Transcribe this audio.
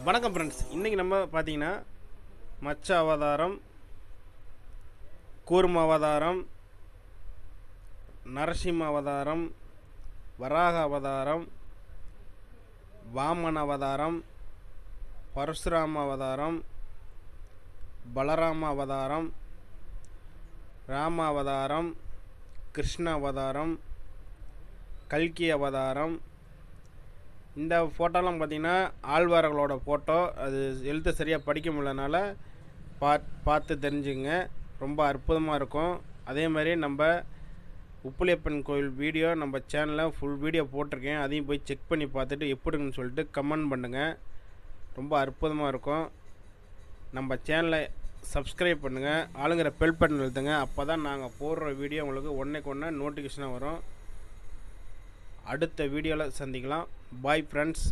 வணக்கம் ஃப்ரெண்ட்ஸ். இன்றைக்கி நம்ம பார்த்தீங்கன்னா மச்ச அவதாரம், கூர்ம அவதாரம், நரசிம்ம அவதாரம், வராக அவதாரம், வாமன அவதாரம், பரசுராம அவதாரம், பலராம அவதாரம், ராம அவதாரம், கிருஷ்ண அவதாரம், கல்கி அவதாரம். இந்த ஃபோட்டோலாம் பார்த்திங்கன்னா ஆழ்வார்களோட ஃபோட்டோ. அது எழுத்து சரியாக படிக்க முடியலனால பார்த்து தெரிஞ்சுங்க. ரொம்ப அற்புதமாக இருக்கும். அதே மாதிரி நம்ம உப்புலியப்பன் கோயில் வீடியோ நம்ம சேனலில் ஃபுல் வீடியோ போட்டிருக்கேன். அதையும் போய் செக் பண்ணி பார்த்துட்டு எப்படின்னு சொல்லிட்டு கமெண்ட் பண்ணுங்கள். ரொம்ப அற்புதமாக இருக்கும். நம்ம சேனலை சப்ஸ்கிரைப் பண்ணுங்கள். ஆளுங்கிற பெல் பட்டன் எழுதுங்க. அப்போ தான் நாங்கள் போடுற வீடியோ உங்களுக்கு ஒன்றைக்கு ஒன்று நோட்டிஃபிகேஷனாக வரும். அடுத்த வீடியோவில் சந்திக்கலாம். Bye friends.